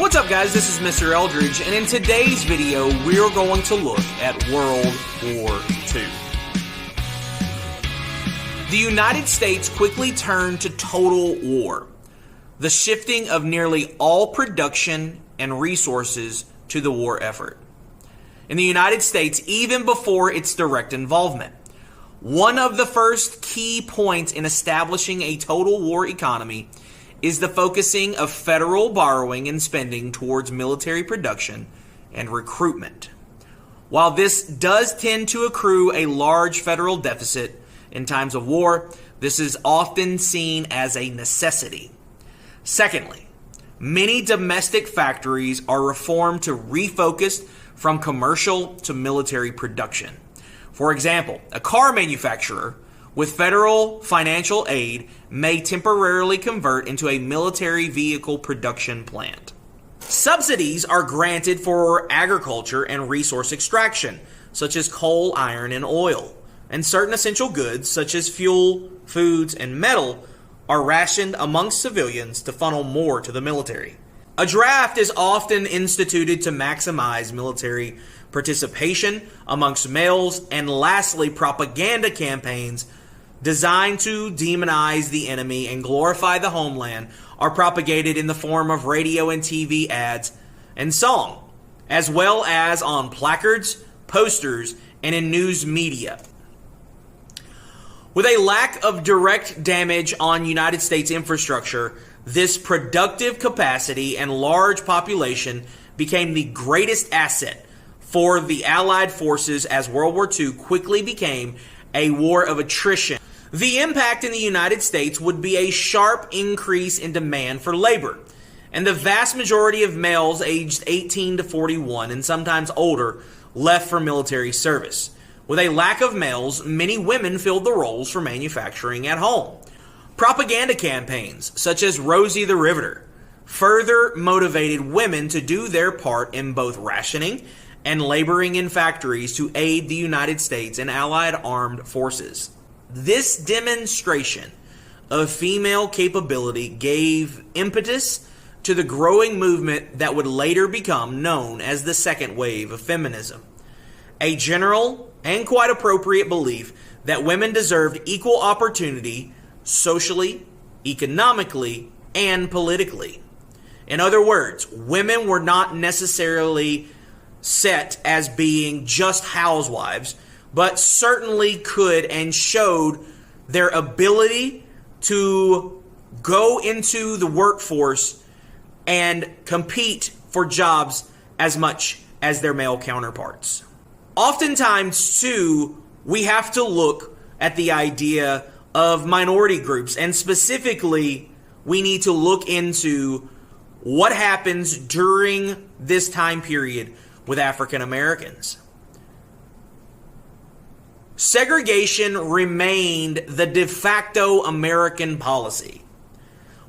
What's up, guys? This is Mr. Eldridge, and in today's video, we're going to look at World War II. The United States quickly turned to total war, the shifting of nearly all production and resources to the war effort. In the United States, even before its direct involvement, one of the first key points in establishing a total war economy is the focusing of federal borrowing and spending towards military production and recruitment. While this does tend to accrue a large federal deficit in times of war, this is often seen as a necessity. Secondly, many domestic factories are reformed to refocus from commercial to military production. For example, a car manufacturer with federal financial aid may temporarily convert into a military vehicle production plant. Subsidies are granted for agriculture and resource extraction, such as coal, iron, and oil. And certain essential goods, such as fuel, foods, and metal, are rationed amongst civilians to funnel more to the military. A draft is often instituted to maximize military participation amongst males. And lastly, propaganda campaigns designed to demonize the enemy and glorify the homeland are propagated in the form of radio and TV ads and song, as well as on placards, posters, and in news media. With a lack of direct damage on United States infrastructure, this productive capacity and large population became the greatest asset for the Allied forces as World War II quickly became a war of attrition. The impact in the United States would be a sharp increase in demand for labor, and the vast majority of males aged 18 to 41 and sometimes older left for military service. With a lack of males, many women filled the roles for manufacturing at home. Propaganda campaigns, such as Rosie the Riveter, further motivated women to do their part in both rationing and laboring in factories to aid the United States and Allied armed forces. This demonstration of female capability gave impetus to the growing movement that would later become known as the second wave of feminism. A general and quite appropriate belief that women deserved equal opportunity socially, economically, and politically. In other words, women were not necessarily set as being just housewives, but certainly could and showed their ability to go into the workforce and compete for jobs as much as their male counterparts. Oftentimes, too, we have to look at the idea of minority groups, and specifically, we need to look into what happens during this time period with African Americans. Segregation remained the de facto American policy.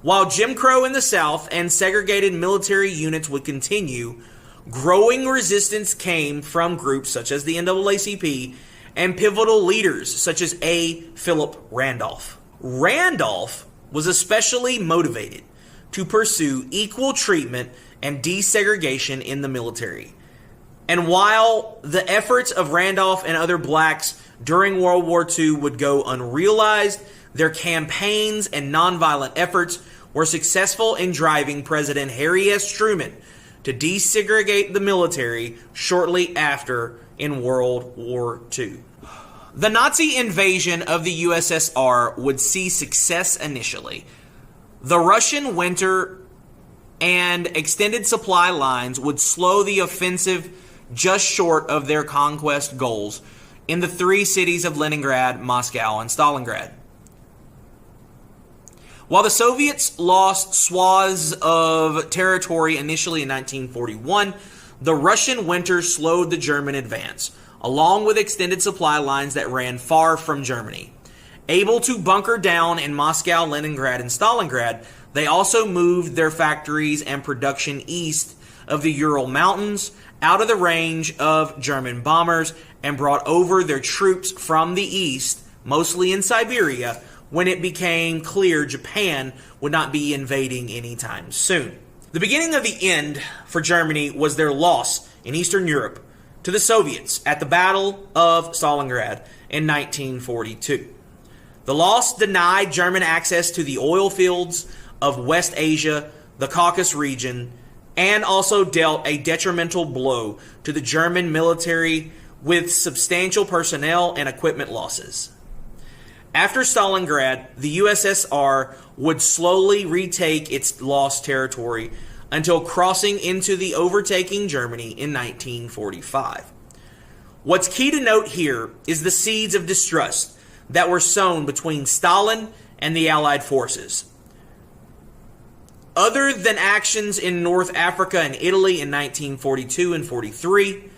While Jim Crow in the South and segregated military units would continue, growing resistance came from groups such as the NAACP and pivotal leaders such as A. Philip Randolph. Randolph was especially motivated to pursue equal treatment and desegregation in the military. And while the efforts of Randolph and other blacks during World War II would go unrealized, their campaigns and nonviolent efforts were successful in driving President Harry S. Truman to desegregate the military shortly after in World War II. The Nazi invasion of the USSR would see success initially. The Russian winter and extended supply lines would slow the offensive just short of their conquest goals in the three cities of Leningrad, Moscow, and Stalingrad. While the Soviets lost swaths of territory initially in 1941, the Russian winter slowed the German advance, along with extended supply lines that ran far from Germany. Able to bunker down in Moscow, Leningrad, and Stalingrad, they also moved their factories and production east of the Ural Mountains, out of the range of German bombers, and brought over their troops from the east, mostly in Siberia, when it became clear Japan would not be invading anytime soon. The beginning of the end for Germany was their loss in Eastern Europe to the Soviets at the Battle of Stalingrad in 1942. The loss denied German access to the oil fields of West Asia, the Caucasus region, and also dealt a detrimental blow to the German military with substantial personnel and equipment losses. After Stalingrad, the USSR would slowly retake its lost territory until crossing into the overtaking Germany in 1945. What's key to note here is the seeds of distrust that were sown between Stalin and the Allied forces. Other than actions in North Africa and Italy in 1942 and 43,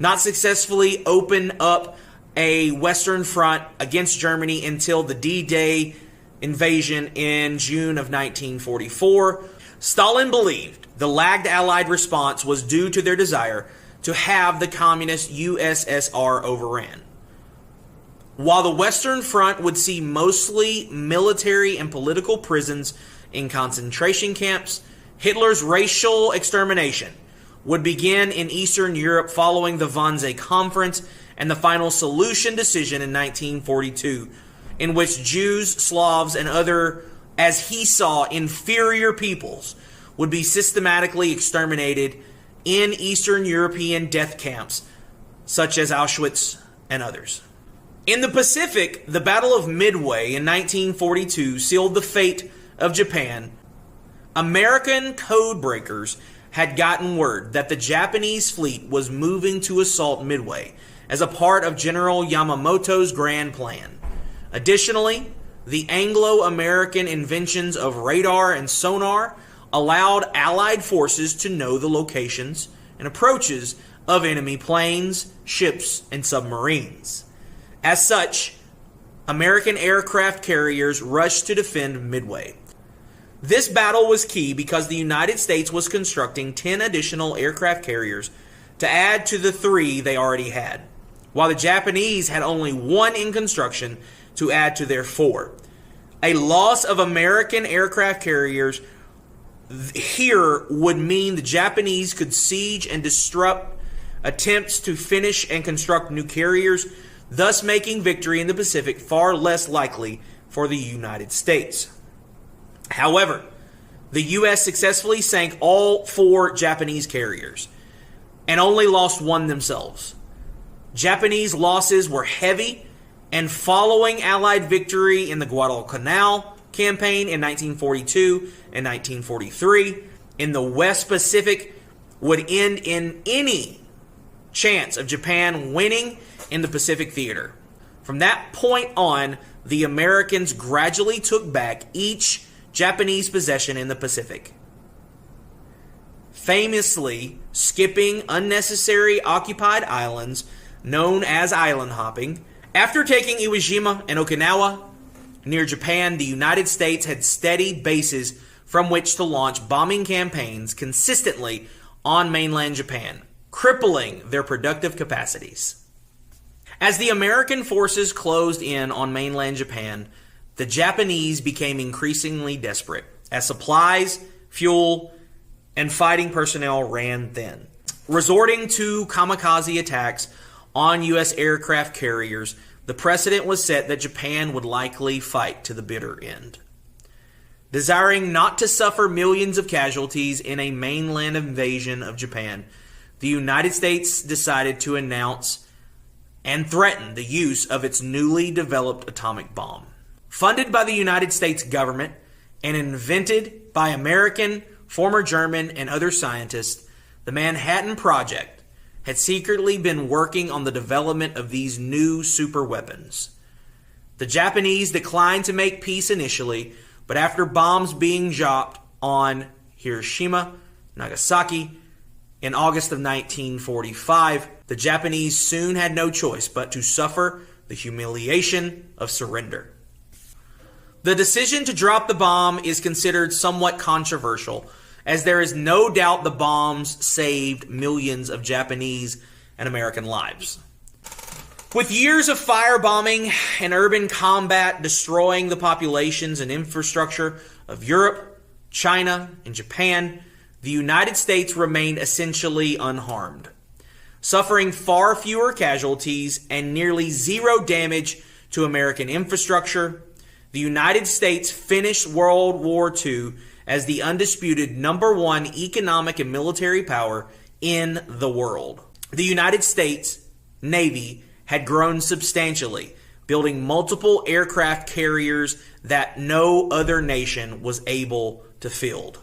not successfully open up a Western front against Germany until the D-Day invasion in June of 1944. Stalin believed the lagged Allied response was due to their desire to have the communist USSR overran. While the Western Front would see mostly military and political prisons in concentration camps, Hitler's racial extermination would begin in Eastern Europe following the Wannsee Conference and the final solution decision in 1942, in which Jews, Slavs, and other, as he saw, inferior peoples would be systematically exterminated in Eastern European death camps, such as Auschwitz and others. In the Pacific, the Battle of Midway in 1942 sealed the fate of Japan. American codebreakers had gotten word that the Japanese fleet was moving to assault Midway as a part of General Yamamoto's grand plan. Additionally, the Anglo-American inventions of radar and sonar allowed Allied forces to know the locations and approaches of enemy planes, ships, and submarines. As such, American aircraft carriers rushed to defend Midway. This battle was key because the United States was constructing 10 additional aircraft carriers to add to the 3 they already had, while the Japanese had only 1 in construction to add to their 4. A loss of American aircraft carriers here would mean the Japanese could siege and disrupt attempts to finish and construct new carriers, thus making victory in the Pacific far less likely for the United States. However, the U.S. successfully sank all 4 Japanese carriers and only lost 1 themselves. Japanese losses were heavy, and following Allied victory in the Guadalcanal campaign in 1942 and 1943 in the West Pacific would end in any chance of Japan winning in the Pacific Theater. From that point on, the Americans gradually took back each Japanese possession in the Pacific, famously skipping unnecessary occupied islands known as island hopping. After taking Iwo Jima and Okinawa near Japan, the United States had steady bases from which to launch bombing campaigns consistently on mainland Japan, crippling their productive capacities. As the American forces closed in on mainland Japan, the Japanese became increasingly desperate as supplies, fuel, and fighting personnel ran thin. Resorting to kamikaze attacks on U.S. aircraft carriers, the precedent was set that Japan would likely fight to the bitter end. Desiring not to suffer millions of casualties in a mainland invasion of Japan, the United States decided to announce and threaten the use of its newly developed atomic bomb. Funded by the United States government and invented by American, former German, and other scientists, the Manhattan Project had secretly been working on the development of these new superweapons. The Japanese declined to make peace initially, but after bombs being dropped on Hiroshima, Nagasaki, in August of 1945, the Japanese soon had no choice but to suffer the humiliation of surrender. The decision to drop the bomb is considered somewhat controversial, as there is no doubt the bombs saved millions of Japanese and American lives. With years of firebombing and urban combat destroying the populations and infrastructure of Europe, China, and Japan, the United States remained essentially unharmed, suffering far fewer casualties and nearly zero damage to American infrastructure. The United States finished World War II as the undisputed #1 economic and military power in the world. The United States Navy had grown substantially, building multiple aircraft carriers that no other nation was able to field.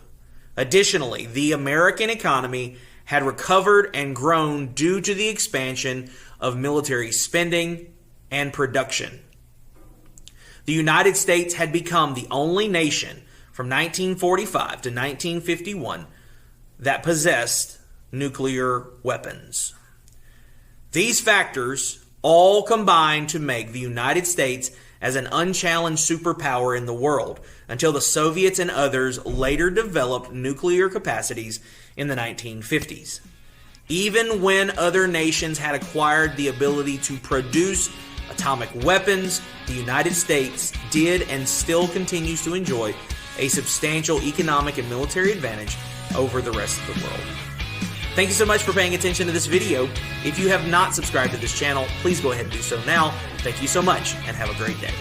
Additionally, the American economy had recovered and grown due to the expansion of military spending and production. The United States had become the only nation from 1945 to 1951 that possessed nuclear weapons. These factors all combined to make the United States as an unchallenged superpower in the world until the Soviets and others later developed nuclear capacities in the 1950s. Even when other nations had acquired the ability to produce atomic weapons, the United States did and still continues to enjoy a substantial economic and military advantage over the rest of the world. Thank you so much for paying attention to this video. If you have not subscribed to this channel, please go ahead and do so now. Thank you so much and have a great day.